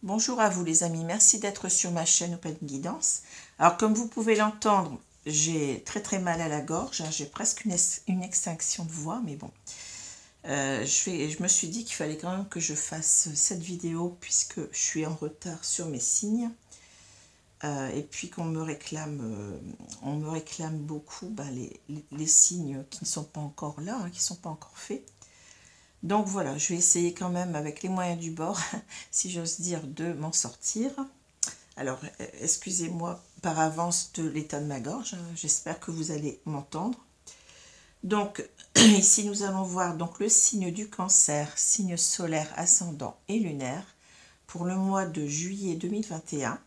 Bonjour à vous les amis, merci d'être sur ma chaîne Open Guidance. Alors comme vous pouvez l'entendre, j'ai très mal à la gorge, hein, j'ai presque une extinction de voix, mais bon. Je me suis dit qu'il fallait quand même que je fasse cette vidéo puisque je suis en retard sur mes signes. Et puis qu'on me réclame, on me réclame beaucoup les signes qui ne sont pas encore là, hein, qui ne sont pas encore faits. Donc voilà, je vais essayer quand même avec les moyens du bord, si j'ose dire, de m'en sortir. Alors, excusez-moi par avance de l'état de ma gorge, hein, j'espère que vous allez m'entendre. Donc, ici nous allons voir donc le signe du Cancer, signe solaire, ascendant et lunaire, pour le mois de juillet 2021.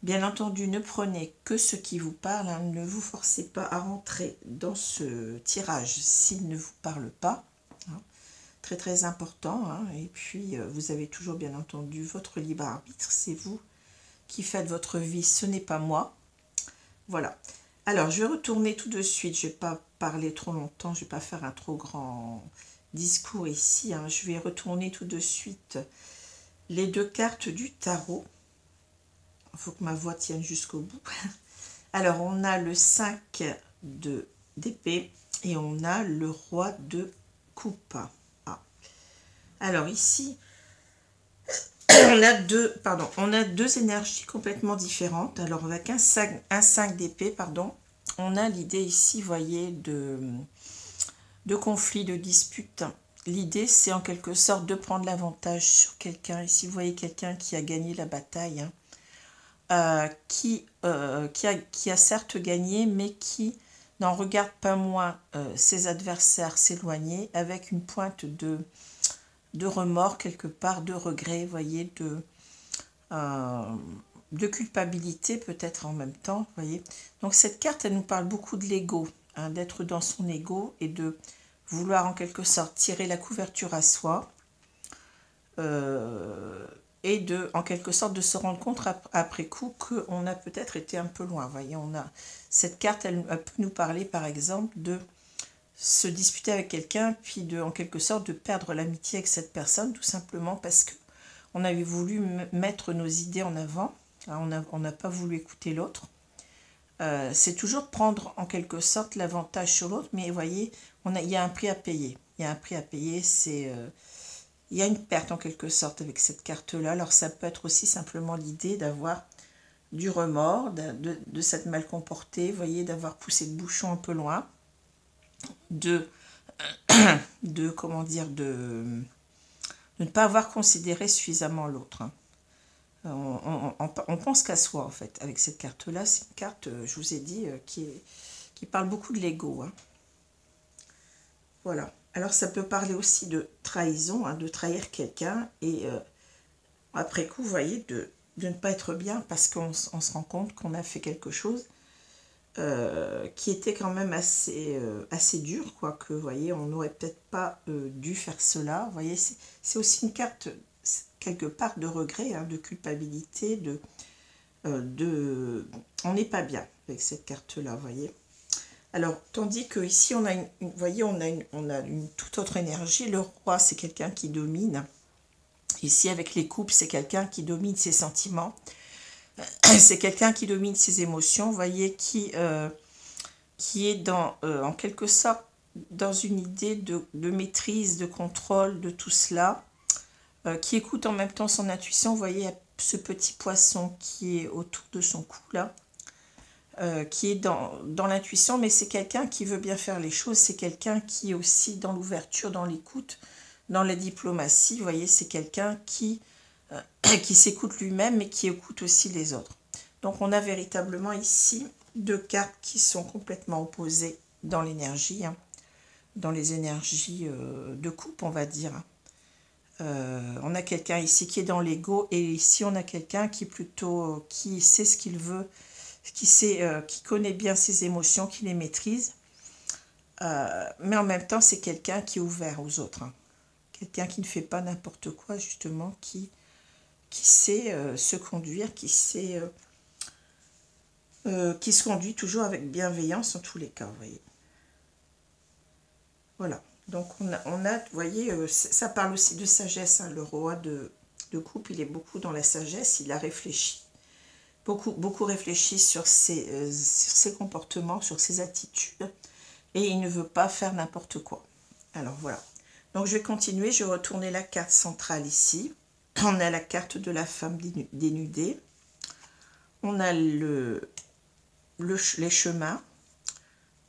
Bien entendu, ne prenez que ce qui vous parle, hein, ne vous forcez pas à rentrer dans ce tirage s'il ne vous parle pas. Hein. Très important, hein. Et puis vous avez toujours bien entendu votre libre arbitre, c'est vous qui faites votre vie, ce n'est pas moi. Voilà, alors je vais retourner tout de suite, je ne vais pas parler trop longtemps, je ne vais pas faire un trop grand discours ici, hein. Je vais retourner tout de suite les deux cartes du tarot. Il faut que ma voix tienne jusqu'au bout. Alors on a le 5 d'épée et on a le roi de coupe. Alors ici, on a deux énergies complètement différentes. Alors avec un 5 d'épée, on a l'idée ici, voyez, de conflit, de dispute. L'idée, c'est en quelque sorte de prendre l'avantage sur quelqu'un. Ici, vous voyez quelqu'un qui a gagné la bataille, hein, qui a certes gagné, mais qui n'en regarde pas moins ses adversaires s'éloigner avec une pointe de remords quelque part, de regret, voyez, de culpabilité peut-être en même temps, voyez. Donc cette carte, elle nous parle beaucoup de l'ego, hein, d'être dans son ego et de vouloir en quelque sorte tirer la couverture à soi et de, en quelque sorte, de se rendre compte après coup qu'on a peut-être été un peu loin, voyez. Cette carte, elle peut nous parler par exemple de se disputer avec quelqu'un, puis en quelque sorte de perdre l'amitié avec cette personne, tout simplement parce qu'on avait voulu mettre nos idées en avant, hein, on n'a pas voulu écouter l'autre. C'est toujours prendre en quelque sorte l'avantage sur l'autre, mais vous voyez, il y a un prix à payer. Il y a un prix à payer, il y a une perte en quelque sorte avec cette carte-là. Alors ça peut être aussi simplement l'idée d'avoir du remords, de s'être mal comporté, vous voyez, d'avoir poussé le bouchon un peu loin, comment dire, de ne pas avoir considéré suffisamment l'autre. Hein. On pense qu'à soi, en fait, avec cette carte-là. C'est une carte, je vous ai dit, qui parle beaucoup de l'ego. Hein. Voilà. Alors, ça peut parler aussi de trahison, hein, de trahir quelqu'un, et après coup, vous voyez, de ne pas être bien, parce qu'on se rend compte qu'on a fait quelque chose qui était quand même assez dur, quoi, que, vous voyez, on n'aurait peut-être pas dû faire cela. Vous voyez, c'est aussi une carte, quelque part, de regret, hein, de culpabilité, on n'est pas bien avec cette carte-là, vous voyez. Alors, tandis que ici, on a vous voyez, on a une toute autre énergie. Le roi, c'est quelqu'un qui domine. Ici, avec les coupes, c'est quelqu'un qui domine ses sentiments. C'est quelqu'un qui domine ses émotions, vous voyez, qui est en quelque sorte dans une idée de maîtrise, de contrôle de tout cela, qui écoute en même temps son intuition. Vous voyez, ce petit poisson qui est autour de son cou, là, qui est dans l'intuition, mais c'est quelqu'un qui veut bien faire les choses, c'est quelqu'un qui est aussi dans l'ouverture, dans l'écoute, dans la diplomatie. Vous voyez, c'est quelqu'un qui s'écoute lui-même, mais qui écoute aussi les autres. Donc on a véritablement ici deux cartes qui sont complètement opposées dans l'énergie, hein, dans les énergies de coupe, on va dire. On a quelqu'un ici qui est dans l'ego, et ici on a quelqu'un qui plutôt qui sait ce qu'il veut, qui connaît bien ses émotions, qui les maîtrise, mais en même temps c'est quelqu'un qui est ouvert aux autres, hein. Quelqu'un qui ne fait pas n'importe quoi, justement, qui sait se conduire, qui se conduit toujours avec bienveillance en tous les cas, vous voyez. Voilà, donc on a vous voyez, ça parle aussi de sagesse, hein, le roi de de couple, il est beaucoup dans la sagesse, il a réfléchi. Beaucoup réfléchi sur ses comportements, sur ses attitudes. Et il ne veut pas faire n'importe quoi. Alors voilà. Donc je vais continuer, je vais retourner la carte centrale ici. On a la carte de la femme dénudée. On a les chemins.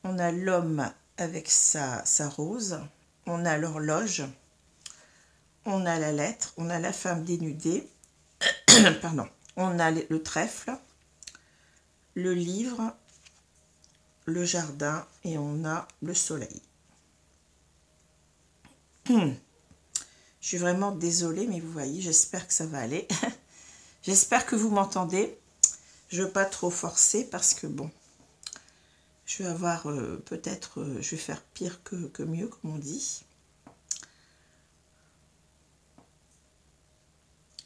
On a l'homme avec sa rose. On a l'horloge. On a la lettre. On a la femme dénudée. Pardon. On a le trèfle. Le livre. Le jardin. Et on a le soleil. Je suis vraiment désolée, mais vous voyez, j'espère que ça va aller. J'espère que vous m'entendez. Je ne veux pas trop forcer parce que bon, je vais avoir peut-être, je vais faire pire que mieux, comme on dit.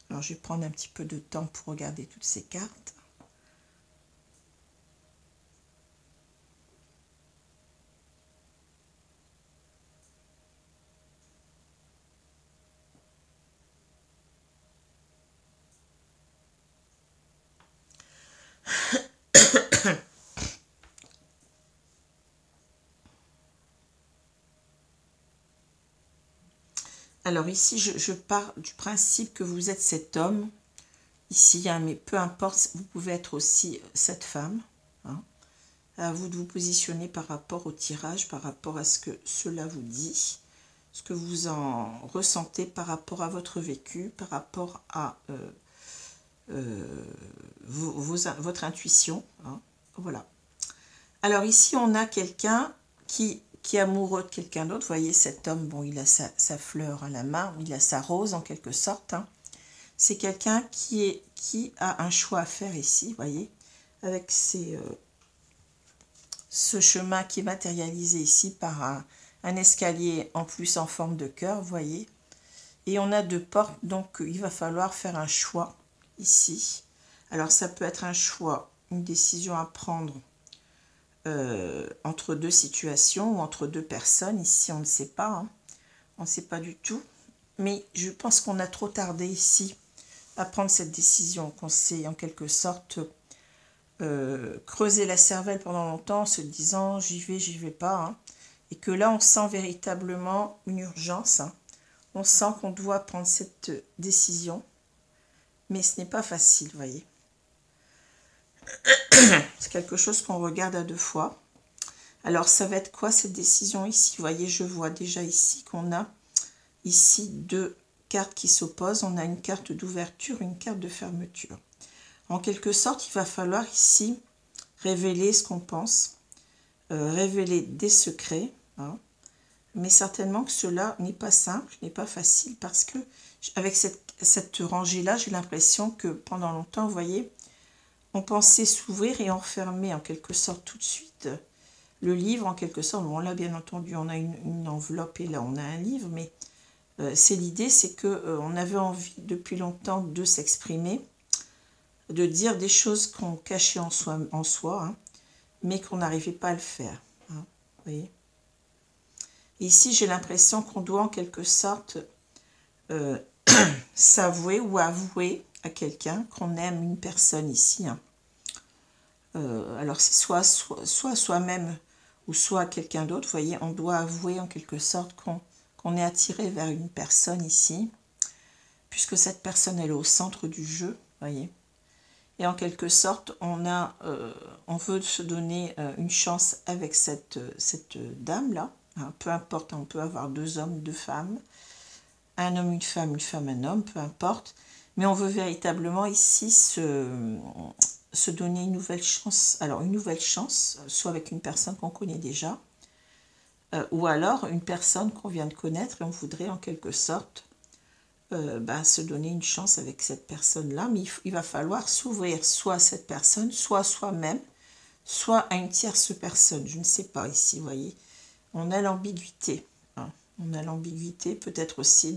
Alors, je vais prendre un petit peu de temps pour regarder toutes ces cartes. Alors ici, je pars du principe que vous êtes cet homme, ici, hein, mais peu importe, vous pouvez être aussi cette femme. Hein. À vous de vous positionner par rapport au tirage, par rapport à ce que cela vous dit, ce que vous en ressentez par rapport à votre vécu, par rapport à votre intuition. Hein. Voilà. Alors ici, on a quelqu'un qui est amoureux de quelqu'un d'autre. Vous voyez, cet homme, bon, il a sa fleur à la main, il a sa rose en quelque sorte. Hein. C'est quelqu'un qui a un choix à faire ici, vous voyez, avec ce chemin qui est matérialisé ici par un escalier en plus en forme de cœur, vous voyez. Et on a deux portes, donc il va falloir faire un choix ici. Alors ça peut être un choix, une décision à prendre entre deux situations ou entre deux personnes. Ici, on ne sait pas, hein. On ne sait pas du tout. Mais je pense qu'on a trop tardé ici à prendre cette décision, qu'on s'est en quelque sorte creusé la cervelle pendant longtemps en se disant j'y vais pas. Hein. Et que là, on sent véritablement une urgence. Hein. On sent qu'on doit prendre cette décision. Mais ce n'est pas facile, vous voyez. C'est quelque chose qu'on regarde à deux fois. Alors, ça va être quoi cette décision ici? Vous voyez, je vois déjà ici qu'on a ici deux cartes qui s'opposent. On a une carte d'ouverture, une carte de fermeture. En quelque sorte, il va falloir ici révéler ce qu'on pense, révéler des secrets. Hein. Mais certainement que cela n'est pas simple, n'est pas facile, parce que avec cette rangée-là, j'ai l'impression que pendant longtemps, vous voyez, on pensait s'ouvrir et enfermer en quelque sorte tout de suite le livre, en quelque sorte. Bon, là, bien entendu, on a une enveloppe et là, on a un livre, mais c'est l'idée, c'est qu'on avait envie depuis longtemps de s'exprimer, de dire des choses qu'on cachait en soi, hein, mais qu'on n'arrivait pas à le faire. Hein, vous voyez. Et ici, j'ai l'impression qu'on doit en quelque sorte s'avouer ou avouer à quelqu'un qu'on aime une personne ici. Hein. Alors, c'est soit soi-même ou soit quelqu'un d'autre. Vous voyez, on doit avouer en quelque sorte qu'on est attiré vers une personne ici, puisque cette personne, elle est au centre du jeu, vous voyez. Et en quelque sorte, on veut se donner une chance avec cette dame-là. Hein, peu importe, on peut avoir deux hommes, deux femmes, un homme, une femme, un homme, peu importe. Mais on veut véritablement ici se donner une nouvelle chance. Alors, une nouvelle chance, soit avec une personne qu'on connaît déjà, ou alors une personne qu'on vient de connaître et on voudrait en quelque sorte se donner une chance avec cette personne-là. Mais il va falloir s'ouvrir soit à cette personne, soit à soi-même, soit à une tierce personne. Je ne sais pas ici, vous voyez. On a l'ambiguïté. Hein. On a l'ambiguïté peut-être aussi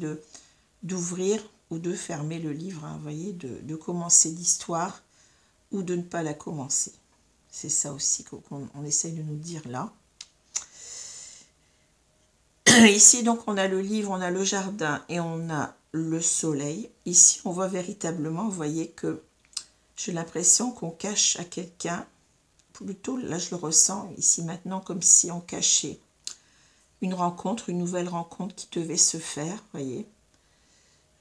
d'ouvrir ou de fermer le livre. Hein, vous voyez, de commencer l'histoire ou de ne pas la commencer. C'est ça aussi qu'on essaye de nous dire là. Ici, donc, on a le livre, on a le jardin et on a le soleil. Ici, on voit véritablement, vous voyez que j'ai l'impression qu'on cache à quelqu'un, plutôt, là je le ressens ici maintenant, comme si on cachait une rencontre, une nouvelle rencontre qui devait se faire, vous voyez,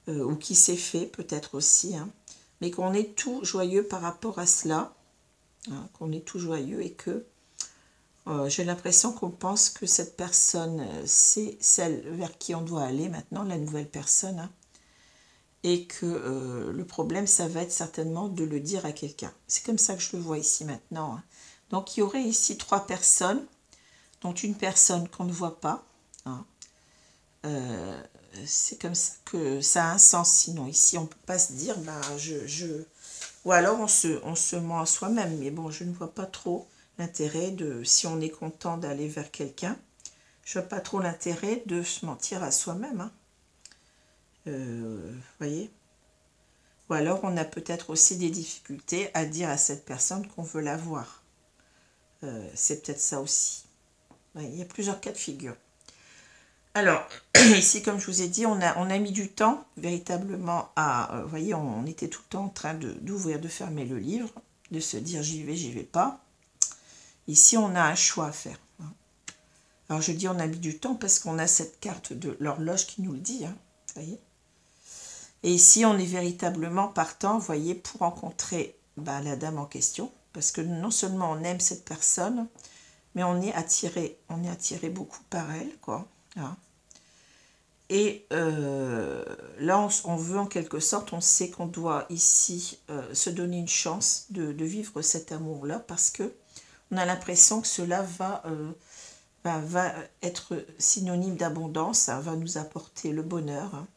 ou qui s'est fait peut-être aussi, hein, mais qu'on est tout joyeux par rapport à cela, hein, qu'on est tout joyeux et que j'ai l'impression qu'on pense que cette personne, c'est celle vers qui on doit aller maintenant, la nouvelle personne, hein, et que le problème, ça va être certainement de le dire à quelqu'un. C'est comme ça que je le vois ici maintenant, hein. Donc, il y aurait ici 3 personnes, dont une personne qu'on ne voit pas, hein. C'est comme ça que ça a un sens. Sinon, ici, on ne peut pas se dire, ben, ou alors on se ment à soi-même. Mais bon, je ne vois pas trop l'intérêt de, si on est content d'aller vers quelqu'un, je ne vois pas trop l'intérêt de se mentir à soi-même, hein. Voyez. Ou alors on a peut-être aussi des difficultés à dire à cette personne qu'on veut la voir. C'est peut-être ça aussi. Ouais, il y a plusieurs cas de figure. Alors, ici, comme je vous ai dit, on a mis du temps véritablement à... vous voyez, on était tout le temps en train d'ouvrir, de fermer le livre, de se dire j'y vais pas. Ici, on a un choix à faire, hein. Alors, je dis on a mis du temps parce qu'on a cette carte de l'horloge qui nous le dit, hein, vous voyez. Et ici, on est véritablement partant, vous voyez, pour rencontrer la dame en question. Parce que non seulement on aime cette personne, mais on est attiré beaucoup par elle, quoi. Hein. Et là, on veut en quelque sorte, on sait qu'on doit ici se donner une chance de vivre cet amour-là, parce que on a l'impression que cela va être synonyme d'abondance, hein, va nous apporter le bonheur, hein.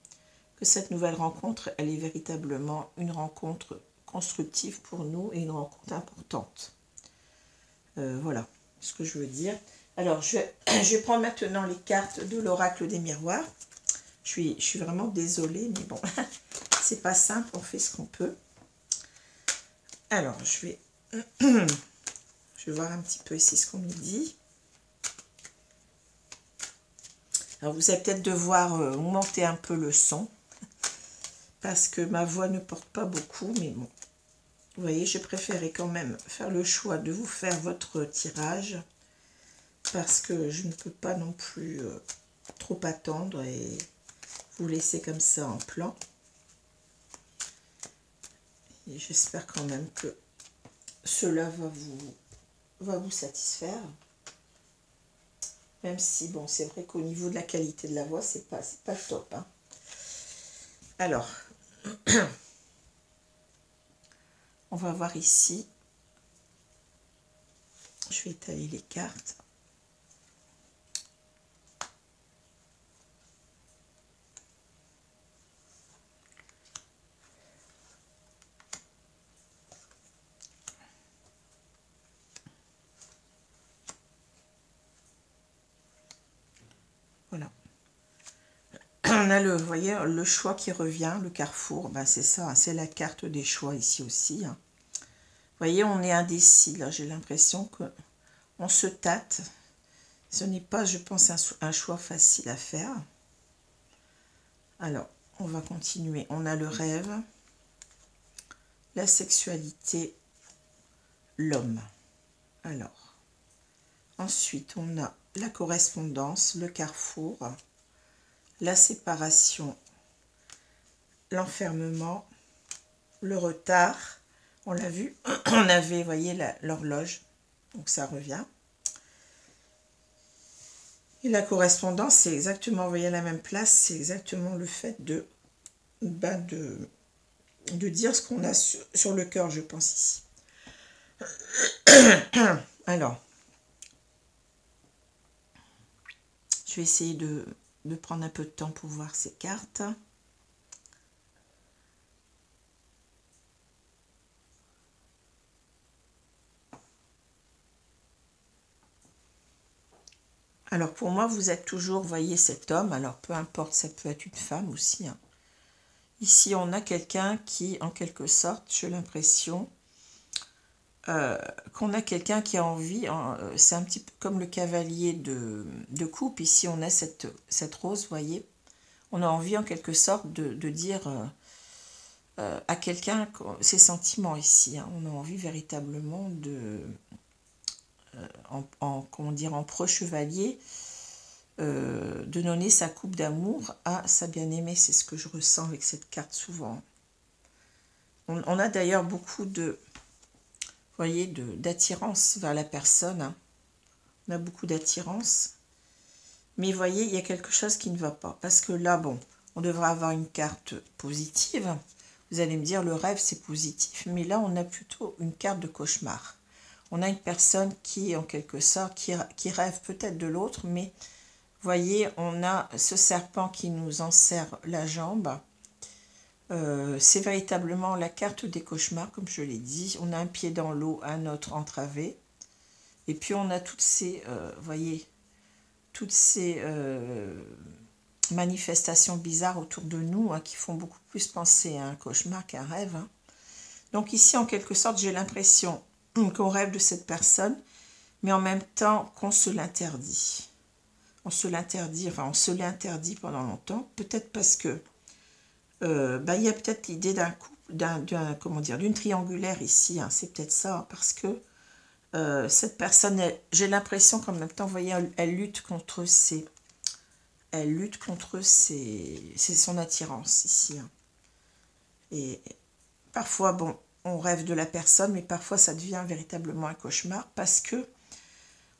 Que cette nouvelle rencontre, elle est véritablement une rencontre constructive pour nous et une rencontre importante. Voilà ce que je veux dire. Alors, je vais prendre maintenant les cartes de l'oracle des miroirs. Je suis vraiment désolée, mais bon, c'est pas simple, on fait ce qu'on peut. Alors, je vais voir un petit peu ici ce qu'on nous dit. Alors, vous allez peut-être devoir monter un peu le son, parce que ma voix ne porte pas beaucoup, mais bon. Vous voyez, j'ai préféré quand même faire le choix de vous faire votre tirage, parce que je ne peux pas non plus trop attendre et vous laisser comme ça en plan. Et j'espère quand même que cela va vous satisfaire. Même si, bon, c'est vrai qu'au niveau de la qualité de la voix, c'est pas top, hein. Alors, on va voir ici. Je vais étaler les cartes. Voilà. On a vous voyez, le choix qui revient, le carrefour, c'est ça, c'est la carte des choix ici aussi, hein. Vous voyez, on est indécis, là, j'ai l'impression qu'on se tâte. Ce n'est pas, je pense, un choix facile à faire. Alors, on va continuer. On a le rêve, la sexualité, l'homme. Alors, ensuite, on a la correspondance, le carrefour, la séparation, l'enfermement, le retard. On l'a vu, on avait, vous voyez, l'horloge, donc ça revient. Et la correspondance, c'est exactement, vous voyez, à la même place, c'est exactement le fait de dire ce qu'on a sur le cœur, je pense, ici. Alors, je vais essayer de prendre un peu de temps pour voir ces cartes. Alors, pour moi, vous êtes toujours, vous voyez, cet homme. Alors, peu importe, ça peut être une femme aussi, hein. Ici, on a quelqu'un qui, en quelque sorte, j'ai l'impression qu'on a quelqu'un qui a envie, c'est un petit peu comme le cavalier de coupe. Ici, on a cette rose, vous voyez. on a envie en quelque sorte de dire à quelqu'un ses sentiments ici. Hein. On a envie véritablement de, comment dire, en pro-chevalier, de donner sa coupe d'amour à sa bien-aimée. C'est ce que je ressens avec cette carte souvent. On a d'ailleurs beaucoup de, vous voyez, d'attirance vers la personne. Hein. On a beaucoup d'attirance. Mais vous voyez, il y a quelque chose qui ne va pas. Parce que là, bon, on devrait avoir une carte positive. Vous allez me dire, le rêve, c'est positif. Mais là, on a plutôt une carte de cauchemar. On a une personne qui, en quelque sorte, qui rêve peut-être de l'autre. Mais, vous voyez, on a ce serpent qui nous enserre la jambe. C'est véritablement la carte des cauchemars, comme je l'ai dit. On a un pied dans l'eau, un autre entravé. Et puis, on a toutes ces, vous voyez, toutes ces manifestations bizarres autour de nous hein, qui font beaucoup plus penser à un cauchemar qu'à un rêve. Hein. Donc ici, en quelque sorte, j'ai l'impression qu'on rêve de cette personne, mais en même temps qu'on se l'interdit. On se l'interdit, enfin on se l'interdit pendant longtemps, peut-être parce que il y a peut-être l'idée d'un couple, comment dire, d'une triangulaire ici, hein, c'est peut-être ça, parce que cette personne, j'ai l'impression qu'en même temps, vous voyez, elle lutte contre son attirance ici. Hein. Et parfois, bon, on rêve de la personne, mais parfois ça devient véritablement un cauchemar parce que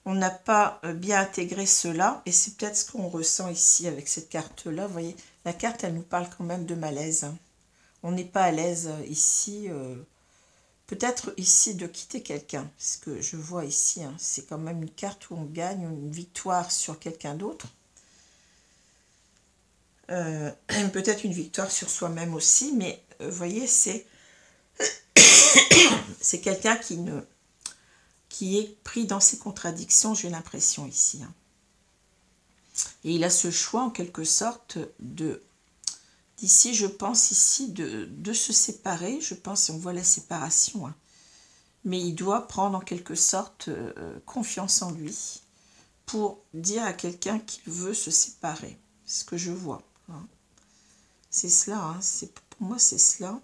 on n'a pas bien intégré cela. Et c'est peut-être ce qu'on ressent ici avec cette carte-là. Vous voyez, la carte, elle nous parle quand même de malaise. Hein. On n'est pas à l'aise ici. Peut-être ici de quitter quelqu'un, ce que je vois ici, hein, c'est quand même une carte où on gagne une victoire sur quelqu'un d'autre. Peut-être une victoire sur soi-même aussi, mais vous voyez, c'est quelqu'un qui est pris dans ses contradictions, j'ai l'impression ici. Hein. Et il a ce choix en quelque sorte d'ici, je pense ici, de se séparer. Je pense, on voit la séparation. Hein. Mais il doit prendre en quelque sorte confiance en lui pour dire à quelqu'un qu'il veut se séparer. C'est ce que je vois. Hein. C'est cela. Hein. Pour moi, c'est cela.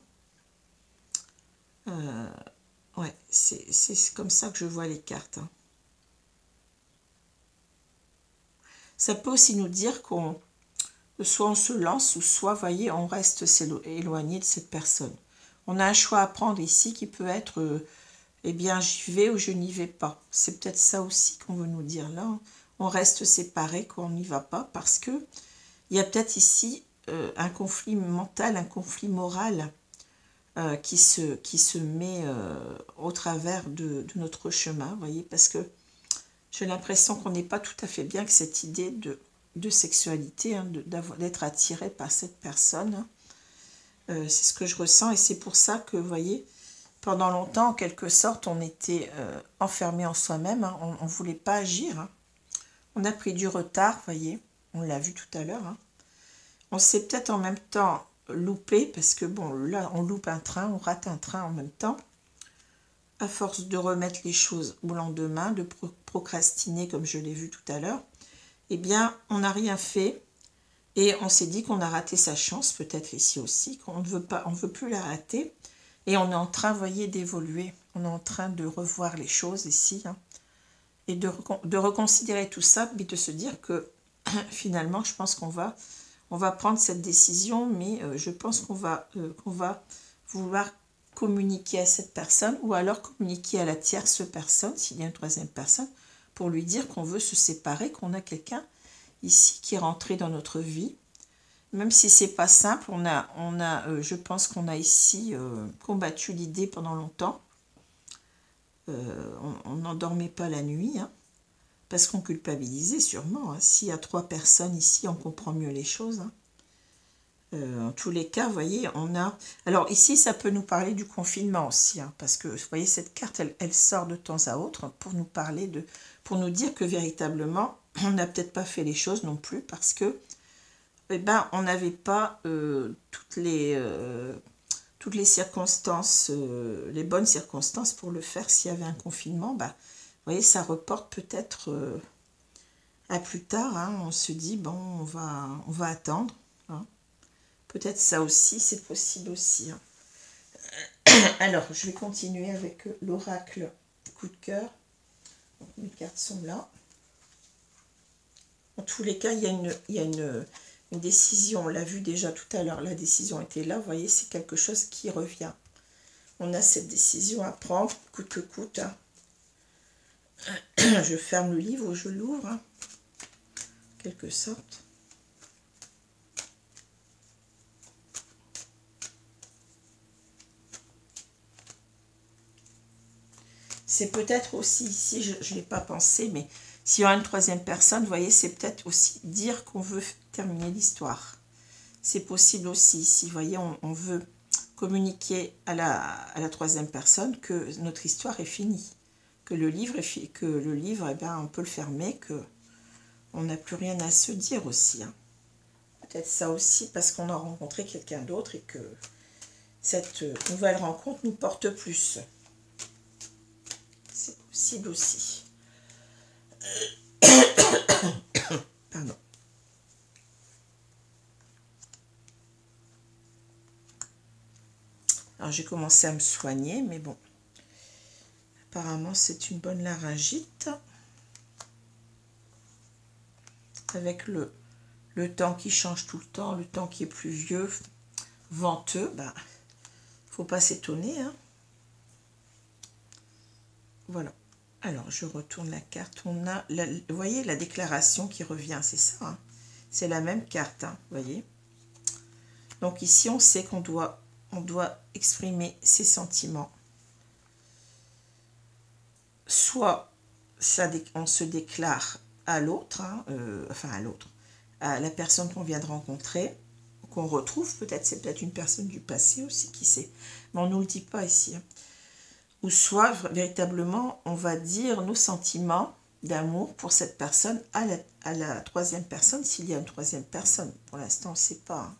Ouais, c'est comme ça que je vois les cartes. Hein. Ça peut aussi nous dire qu'on soit on se lance ou soit, voyez, on reste éloigné de cette personne. On a un choix à prendre ici qui peut être, eh bien, j'y vais ou je n'y vais pas. C'est peut-être ça aussi qu'on veut nous dire là. On reste séparés, qu'on n'y va pas parce que il y a peut-être ici un conflit mental, un conflit moral qui se met au travers de notre chemin, vous voyez, parce que j'ai l'impression qu'on n'est pas tout à fait bien avec cette idée de sexualité, hein, d'être attiré par cette personne. Hein. C'est ce que je ressens et c'est pour ça que, vous voyez, pendant longtemps, en quelque sorte, on était enfermé en soi-même, hein, on ne voulait pas agir. Hein. On a pris du retard, vous voyez, on l'a vu tout à l'heure. Hein. On s'est peut-être en même temps loupé, parce que bon, là, on loupe un train, on rate un train en même temps. À force de remettre les choses au lendemain, de procrastiner, comme je l'ai vu tout à l'heure, eh bien, on n'a rien fait. Et on s'est dit qu'on a raté sa chance, peut-être ici aussi, qu'on ne veut pas, on veut plus la rater. Et on est en train, vous voyez, d'évoluer. On est en train de revoir les choses ici. Hein, et de reconsidérer tout ça, mais de se dire que finalement, je pense qu'on va prendre cette décision, mais je pense qu'on va vouloir communiquer à cette personne ou alors communiquer à la tierce personne, s'il y a une troisième personne, pour lui dire qu'on veut se séparer, qu'on a quelqu'un ici qui est rentré dans notre vie. Même si c'est pas simple, je pense qu'on a ici combattu l'idée pendant longtemps. On n'endormait pas la nuit, hein, parce qu'on culpabilisait sûrement. Hein. S'il y a 3 personnes ici, on comprend mieux les choses. Hein. En tous les cas, vous voyez, on a... Alors ici, ça peut nous parler du confinement aussi, hein, parce que, vous voyez, cette carte, elle sort de temps à autre pour nous parler pour nous dire que véritablement, on n'a peut-être pas fait les choses non plus, parce que, eh ben, on n'avait pas toutes les circonstances, les bonnes circonstances pour le faire. S'il y avait un confinement, bah, vous voyez, ça reporte peut-être à plus tard. Hein, on se dit, bon, on va attendre. Hein. Peut-être ça aussi, c'est possible aussi. Hein. Alors, je vais continuer avec l'oracle coup de cœur. Donc, mes cartes sont là. En tous les cas, il y a une décision. On l'a vu déjà tout à l'heure. La décision était là. Vous voyez, c'est quelque chose qui revient. On a cette décision à prendre, coûte que coûte. Hein. Je ferme le livre ou je l'ouvre, hein, en quelque sorte. C'est peut-être aussi, ici, je ne l'ai pas pensé, mais s'il y a une troisième personne, vous voyez, c'est peut-être aussi dire qu'on veut terminer l'histoire. C'est possible aussi, ici, vous voyez, on veut communiquer à la troisième personne que notre histoire est finie, que le livre, eh bien, on peut le fermer, qu'on n'a plus rien à se dire aussi. Hein. Peut-être ça aussi parce qu'on a rencontré quelqu'un d'autre et que cette nouvelle rencontre nous porte plus. C'est possible aussi. Pardon. Alors j'ai commencé à me soigner, mais bon. Apparemment c'est une bonne laryngite. Avec le temps qui change tout le temps, le temps qui est pluvieux, venteux, bah, faut pas s'étonner. Hein. Voilà. Alors, je retourne la carte. On a, vous voyez, la déclaration qui revient, c'est ça. Hein. C'est la même carte, hein, vous voyez. Donc ici, on sait qu'on doit exprimer ses sentiments. Soit on se déclare à l'autre, hein, à la personne qu'on vient de rencontrer, qu'on retrouve, peut-être, c'est peut-être une personne du passé aussi, qui sait. Mais on ne nous le dit pas ici. Hein. Ou soit, véritablement, on va dire nos sentiments d'amour pour cette personne à la troisième personne, s'il y a une troisième personne. Pour l'instant, on ne sait pas. Hein.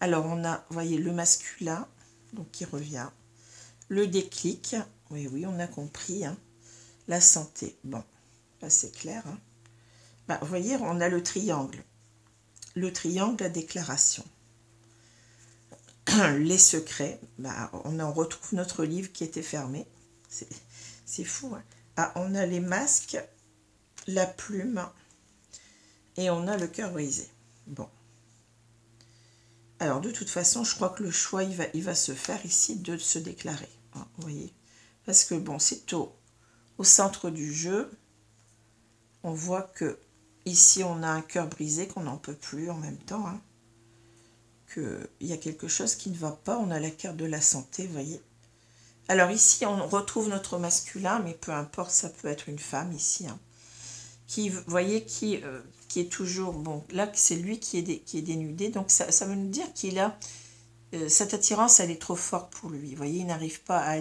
Alors, on a, vous voyez, le masculin, donc qui revient. Le déclic, oui, on a compris. Hein. La santé, bon, là, c'est clair. Hein. Bah, vous voyez, on a le triangle. Le triangle, la déclaration. Les secrets, bah, on retrouve notre livre qui était fermé. C'est fou. Hein. Ah, on a les masques, la plume et on a le cœur brisé. Bon. Alors, de toute façon, je crois que le choix, il va se faire ici de se déclarer. Hein, vous voyez. Parce que, bon, c'est au centre du jeu. On voit que ici, on a un cœur brisé qu'on n'en peut plus en même temps. Hein. Il y a quelque chose qui ne va pas. On a la carte de la santé, vous voyez. Alors ici, on retrouve notre masculin, mais peu importe, ça peut être une femme ici. Hein, qui, vous voyez, qui est toujours... Bon, là, c'est lui qui est dénudé. Donc, ça veut nous dire qu'il a... cette attirance, elle est trop forte pour lui. Vous voyez, il n'arrive pas à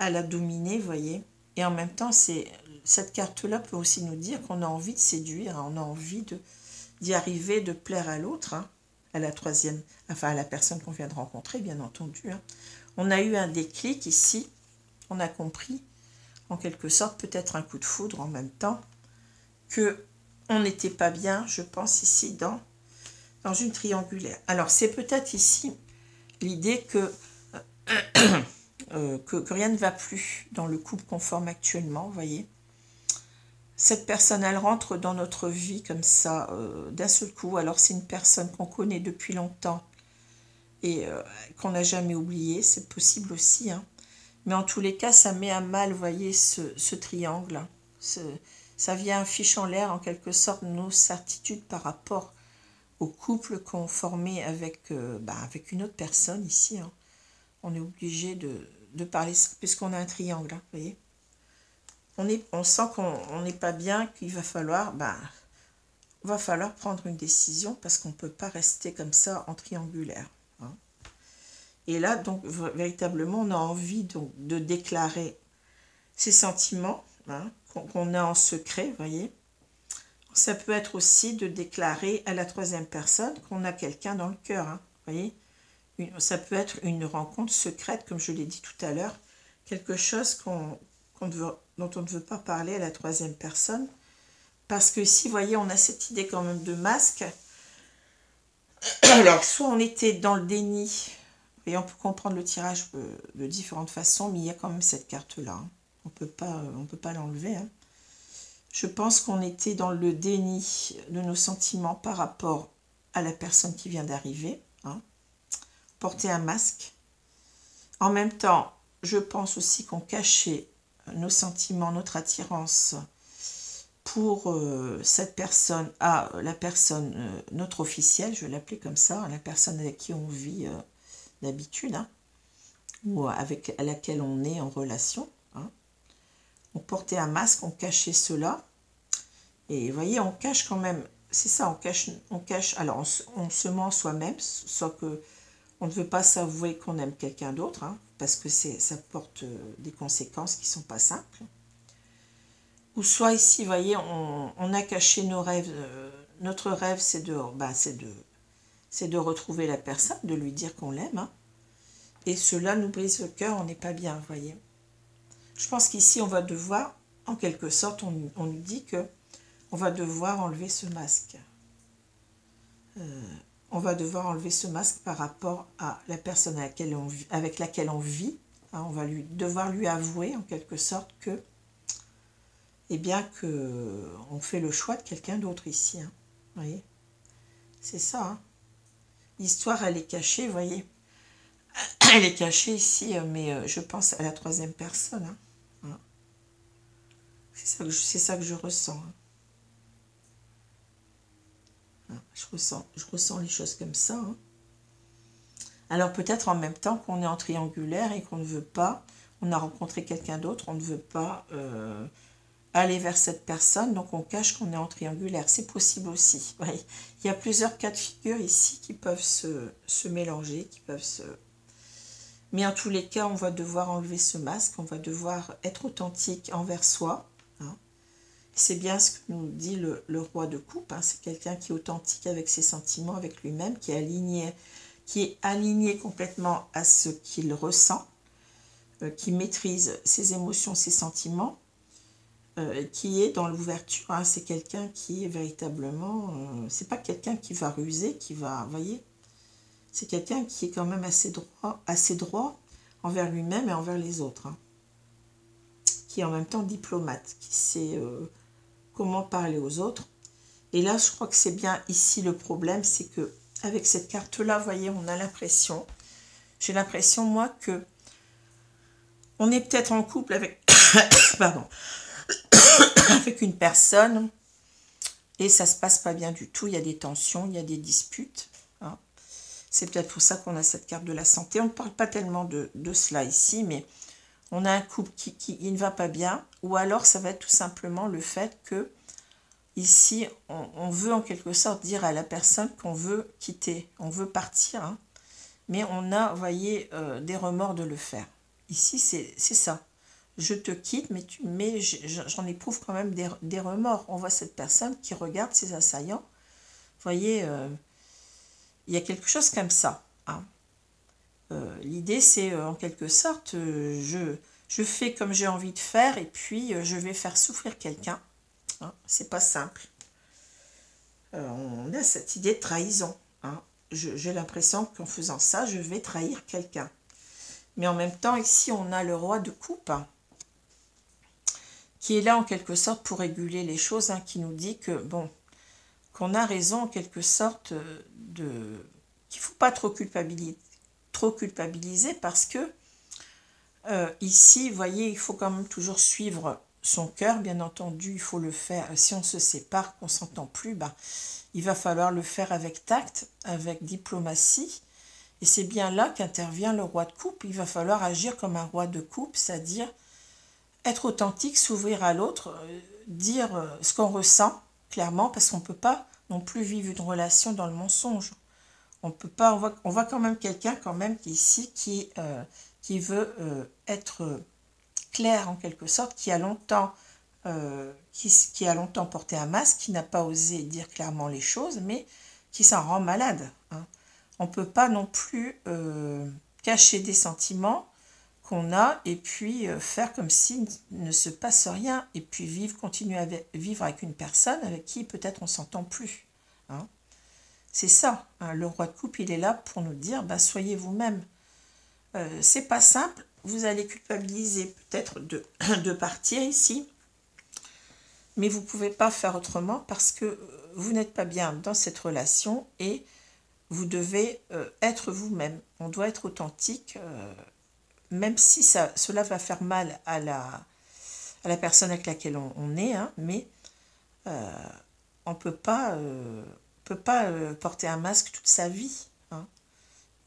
la dominer, vous voyez. Et en même temps, cette carte-là peut aussi nous dire qu'on a envie de séduire, hein, on a envie d'y arriver, de plaire à l'autre, hein, à la troisième, enfin à la personne qu'on vient de rencontrer, bien entendu. Hein. On a eu un déclic ici, on a compris, en quelque sorte, peut-être un coup de foudre en même temps, que on n'était pas bien, je pense, ici, dans une triangulaire. Alors, c'est peut-être ici l'idée que rien ne va plus dans le couple qu'on forme actuellement, vous voyez. Cette personne, elle rentre dans notre vie comme ça, d'un seul coup. Alors, c'est une personne qu'on connaît depuis longtemps et qu'on n'a jamais oublié, c'est possible aussi. Hein. Mais en tous les cas, ça met à mal, vous voyez, ce triangle. Ça vient fiche en l'air, en quelque sorte, nos certitudes par rapport au couple qu'on formait avec une autre personne ici. Hein. On est obligé de parler, puisqu'on a un triangle, hein, vous voyez. On sent qu'on n'est pas bien, qu'il va falloir prendre une décision parce qu'on ne peut pas rester comme ça en triangulaire. Hein. Et là, donc, véritablement, on a envie donc, de déclarer ses sentiments, hein, qu'on a en secret, vous voyez. Ça peut être aussi de déclarer à la troisième personne qu'on a quelqu'un dans le cœur, hein, vous voyez. Ça peut être une rencontre secrète, comme je l'ai dit tout à l'heure, quelque chose dont on ne veut pas parler à la troisième personne. Parce que ici, vous voyez, on a cette idée quand même de masque. Alors, soit on était dans le déni, et on peut comprendre le tirage de différentes façons, mais il y a quand même cette carte-là. Hein. On peut pas l'enlever. Hein. Je pense qu'on était dans le déni de nos sentiments par rapport à la personne qui vient d'arriver. Hein. Porter un masque. En même temps, je pense aussi qu'on cachait nos sentiments, notre attirance pour cette personne, la personne, notre officielle, je vais l'appeler comme ça, la personne avec qui on vit d'habitude, hein, ou avec laquelle on est en relation. Hein. On portait un masque, on cachait cela. Et vous voyez, on cache quand même, c'est ça, on cache, alors on se ment soi-même, soit que on ne veut pas s'avouer qu'on aime quelqu'un d'autre, hein, parce que ça porte des conséquences qui ne sont pas simples. Ou soit ici, vous voyez, on a caché nos rêves. Notre rêve, c'est de retrouver la personne, de lui dire qu'on l'aime. Hein, et cela nous brise le cœur, on n'est pas bien, vous voyez. Je pense qu'ici, on va devoir, en quelque sorte, on nous dit que on va devoir enlever ce masque. On va devoir enlever ce masque par rapport à la personne avec laquelle on vit. Hein, on va devoir lui avouer, en quelque sorte, que eh bien que on fait le choix de quelqu'un d'autre ici. Hein. Vous voyez, c'est ça. Hein. L'histoire, elle est cachée, vous voyez. Elle est cachée ici, mais je pense à la troisième personne. Hein. Hein. C'est ça que je ressens. Hein. Hein. Je ressens les choses comme ça. Hein. Alors peut-être en même temps qu'on est en triangulaire et qu'on ne veut pas, on a rencontré quelqu'un d'autre, on ne veut pas aller vers cette personne, donc on cache qu'on est en triangulaire. C'est possible aussi. Oui. Il y a plusieurs cas de figure ici qui peuvent se mélanger, qui peuvent se... Mais en tous les cas, on va devoir enlever ce masque, on va devoir être authentique envers soi. Hein. C'est bien ce que nous dit le roi de coupe. Hein. C'est quelqu'un qui est authentique avec ses sentiments, avec lui-même, qui est aligné complètement à ce qu'il ressent, qui maîtrise ses émotions, ses sentiments, qui est dans l'ouverture. Hein. C'est quelqu'un qui est véritablement... c'est pas quelqu'un qui va ruser, qui va... Vous voyez, c'est quelqu'un qui est quand même assez droit envers lui-même et envers les autres. Hein. Qui est en même temps diplomate, qui sait comment parler aux autres. Et là, je crois que c'est bien ici le problème, c'est que avec cette carte-là, vous voyez, on a l'impression, j'ai l'impression, moi, que on est peut-être en couple avec, pardon, avec une personne et ça se passe pas bien du tout. Il y a des tensions, il y a des disputes. Hein. C'est peut-être pour ça qu'on a cette carte de la santé. On ne parle pas tellement de cela ici, mais on a un couple qui ne va pas bien. Ou alors, ça va être tout simplement le fait que ici, on veut en quelque sorte dire à la personne qu'on veut quitter, on veut partir, hein, mais on a, vous voyez, des remords de le faire. Ici, c'est ça. Je te quitte, mais j'en éprouve quand même des remords. On voit cette personne qui regarde ses assaillants. Vous voyez, il y a quelque chose comme ça. Hein. L'idée, c'est en quelque sorte, je fais comme j'ai envie de faire et puis je vais faire souffrir quelqu'un. Hein, c'est pas simple. On a cette idée de trahison. Hein. J'ai l'impression qu'en faisant ça, je vais trahir quelqu'un. Mais en même temps, ici, on a le roi de coupe, hein, qui est là en quelque sorte pour réguler les choses, hein, qui nous dit que, bon, qu'on a raison en quelque sorte qu'il ne faut pas trop culpabiliser parce que ici, vous voyez, il faut quand même toujours suivre son cœur, bien entendu, il faut le faire. Si on se sépare, qu'on ne s'entend plus, bah, il va falloir le faire avec tact, avec diplomatie. Et c'est bien là qu'intervient le roi de coupe. Il va falloir agir comme un roi de coupe, c'est-à-dire être authentique, s'ouvrir à l'autre, dire ce qu'on ressent clairement, parce qu'on ne peut pas non plus vivre une relation dans le mensonge. On peut pas, on voit quand même quelqu'un quand même ici qui veut être clair en quelque sorte, qui a longtemps porté un masque, qui n'a pas osé dire clairement les choses, mais qui s'en rend malade. Hein. On ne peut pas non plus cacher des sentiments qu'on a et puis faire comme s'il ne se passe rien et puis continuer à vivre avec une personne avec qui peut-être on ne s'entend plus. Hein. C'est ça, hein, le roi de coupe, il est là pour nous dire, bah, soyez vous-même. C'est pas simple, vous allez culpabiliser peut-être de partir ici, mais vous ne pouvez pas faire autrement parce que vous n'êtes pas bien dans cette relation et vous devez être vous-même. On doit être authentique, même si cela va faire mal à la personne avec laquelle on est, hein, mais on ne peut pas, porter un masque toute sa vie. Hein.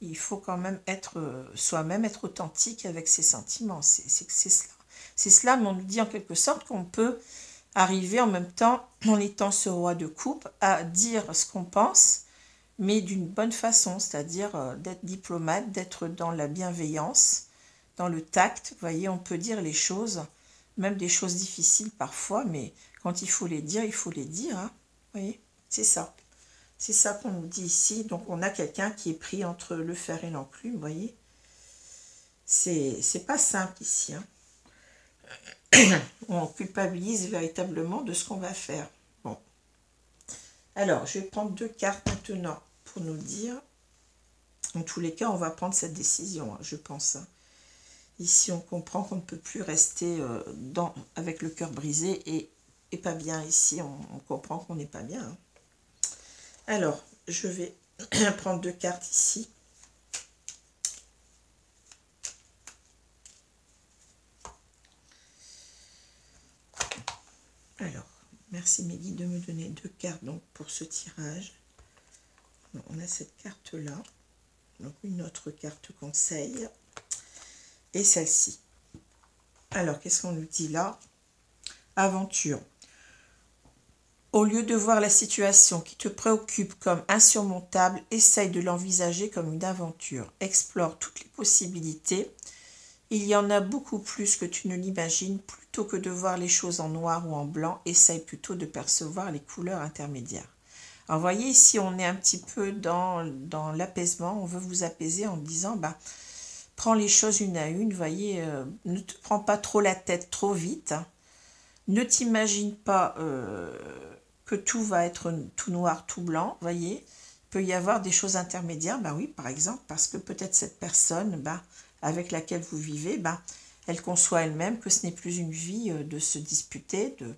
Il faut quand même être soi-même, être authentique avec ses sentiments. C'est cela. C'est cela, mais on nous dit en quelque sorte qu'on peut arriver en même temps, en étant ce roi de coupe, à dire ce qu'on pense, mais d'une bonne façon, c'est-à-dire d'être diplomate, d'être dans la bienveillance, dans le tact. Vous voyez, on peut dire les choses, même des choses difficiles parfois, mais quand il faut les dire, il faut les dire. Hein. Vous voyez, c'est ça. C'est ça qu'on nous dit ici. Donc, on a quelqu'un qui est pris entre le fer et l'enclume, vous voyez. C'est pas simple ici. Hein. On culpabilise véritablement de ce qu'on va faire. Bon. Alors, je vais prendre 2 cartes maintenant pour nous dire. En tous les cas, on va prendre cette décision, hein, je pense. Hein. Ici, on comprend qu'on ne peut plus rester avec le cœur brisé et pas bien. Ici, on comprend qu'on n'est pas bien. Hein. Alors, je vais prendre 2 cartes ici. Alors, merci Mehdi de me donner 2 cartes donc, pour ce tirage. On a cette carte-là. Donc, une autre carte conseil. Et celle-ci. Alors, qu'est-ce qu'on nous dit là? Aventure. Au lieu de voir la situation qui te préoccupe comme insurmontable, essaye de l'envisager comme une aventure. Explore toutes les possibilités. Il y en a beaucoup plus que tu ne l'imagines. Plutôt que de voir les choses en noir ou en blanc, essaye plutôt de percevoir les couleurs intermédiaires. Alors, vous voyez, ici, on est un petit peu dans l'apaisement. On veut vous apaiser en disant, bah, prends les choses une à une. Vous voyez, ne te prends pas trop la tête trop vite. Hein. Ne t'imagine pas que tout va être tout noir, tout blanc. Vous voyez, il peut y avoir des choses intermédiaires. Bah oui, par exemple, parce que peut-être cette personne, bah, avec laquelle vous vivez, bah, elle conçoit elle-même que ce n'est plus une vie de se disputer, vous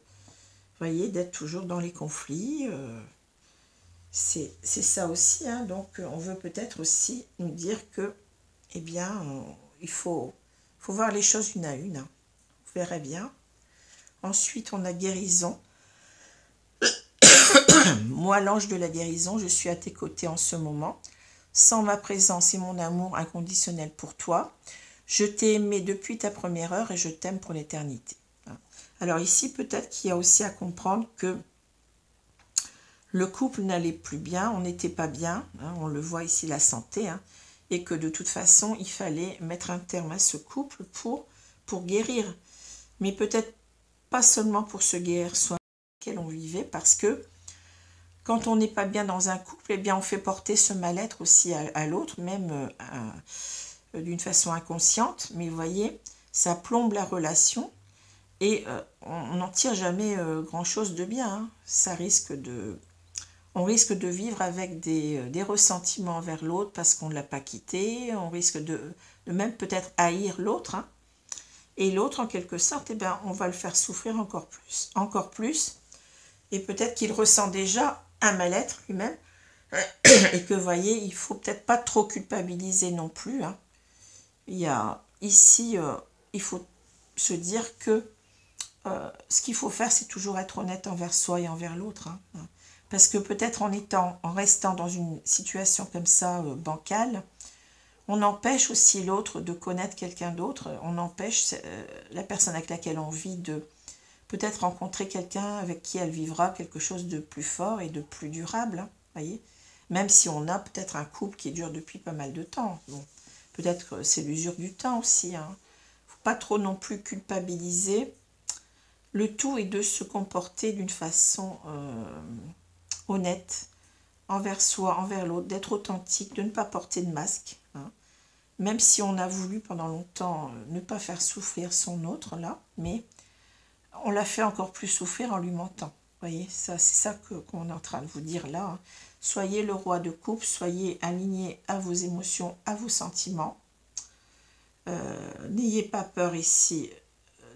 voyez, d'être toujours dans les conflits. C'est ça aussi. Hein. Donc, on veut peut-être aussi nous dire que, eh bien, il faut voir les choses une à une. Hein. Vous verrez bien. Ensuite, on a guérison. Moi, l'ange de la guérison, je suis à tes côtés en ce moment. Sans ma présence et mon amour inconditionnel pour toi, je t'ai aimé depuis ta première heure et je t'aime pour l'éternité. Alors ici, peut-être qu'il y a aussi à comprendre que le couple n'allait plus bien, on n'était pas bien, hein, on le voit ici, la santé, hein, et que de toute façon, il fallait mettre un terme à ce couple pour guérir. Mais peut-être pas seulement pour se guérir soi lequel on vivait, parce que quand on n'est pas bien dans un couple, eh bien on fait porter ce mal-être aussi à l'autre, même d'une façon inconsciente. Mais vous voyez, ça plombe la relation et on n'en tire jamais grand-chose de bien. Hein. On risque de vivre avec des ressentiments envers l'autre parce qu'on ne l'a pas quitté. On risque de même peut-être haïr l'autre. Hein. Et l'autre, en quelque sorte, eh bien, on va le faire souffrir encore plus. Et peut-être qu'il ressent déjà un mal-être lui-même. Et que, vous voyez, il faut peut-être pas trop culpabiliser non plus. Hein. Il y a ici, il faut se dire que ce qu'il faut faire, c'est toujours être honnête envers soi et envers l'autre. Hein. Parce que peut-être en restant dans une situation comme ça, bancale, on empêche aussi l'autre de connaître quelqu'un d'autre. On empêche la personne avec laquelle on vit de peut-être rencontrer quelqu'un avec qui elle vivra quelque chose de plus fort et de plus durable. Hein, voyez, même si on a peut-être un couple qui dure depuis pas mal de temps. Bon, peut-être que c'est l'usure du temps aussi. Il ne faut pas trop non plus culpabiliser. Le tout est de se comporter d'une façon honnête envers soi, envers l'autre, d'être authentique, de ne pas porter de masque. Hein. Même si on a voulu pendant longtemps ne pas faire souffrir son autre, là, mais on l'a fait encore plus souffrir en lui mentant. Vous voyez, ça, c'est ça qu'on est en train de vous dire là. Hein. Soyez le roi de coupe, soyez aligné à vos émotions, à vos sentiments. N'ayez pas peur ici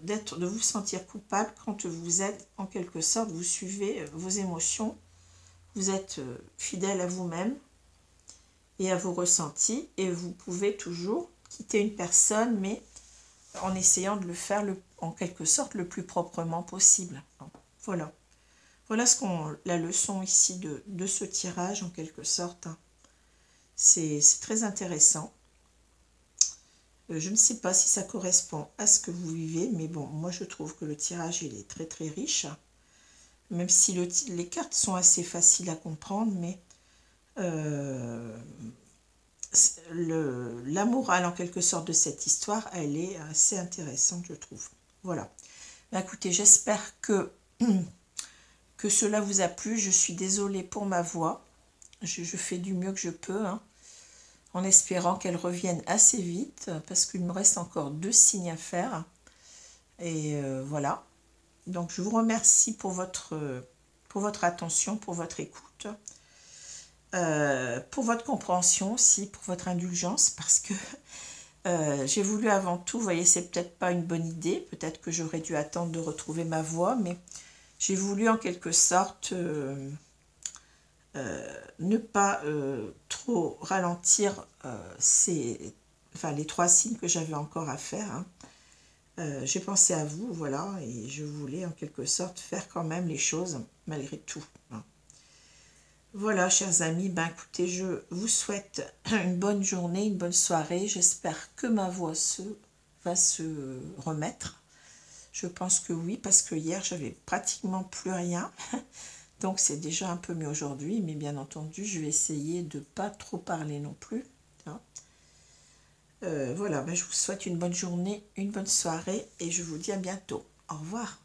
de vous sentir coupable quand vous êtes, en quelque sorte, vous suivez vos émotions, vous êtes fidèle à vous-même et à vos ressentis, et vous pouvez toujours quitter une personne, mais en essayant de le faire en quelque sorte le plus proprement possible. Voilà. Voilà la leçon ici de ce tirage, en quelque sorte. C'est très intéressant. Je ne sais pas si ça correspond à ce que vous vivez, mais bon, moi je trouve que le tirage il est très très riche. Même si les cartes sont assez faciles à comprendre, mais la morale en quelque sorte de cette histoire, elle est assez intéressante, je trouve. Voilà. Ben, écoutez, j'espère que cela vous a plu. Je suis désolée pour ma voix. Je fais du mieux que je peux, hein, en espérant qu'elle revienne assez vite, parce qu'il me reste encore 2 signes à faire. Et voilà. Donc, je vous remercie pour votre attention, pour votre écoute, pour votre compréhension aussi, pour votre indulgence, parce que j'ai voulu avant tout, vous voyez, c'est peut-être pas une bonne idée, peut-être que j'aurais dû attendre de retrouver ma voix, mais j'ai voulu en quelque sorte ne pas trop ralentir les 3 signes que j'avais encore à faire. Hein. J'ai pensé à vous, voilà, et je voulais en quelque sorte faire quand même les choses malgré tout. Hein. Voilà, chers amis, ben écoutez, je vous souhaite une bonne journée, une bonne soirée. J'espère que ma voix va se remettre. Je pense que oui, parce que hier, j'avais pratiquement plus rien. Donc, c'est déjà un peu mieux aujourd'hui. Mais bien entendu, je vais essayer de ne pas trop parler non plus. Hein. Voilà, ben, je vous souhaite une bonne journée, une bonne soirée et je vous dis à bientôt. Au revoir.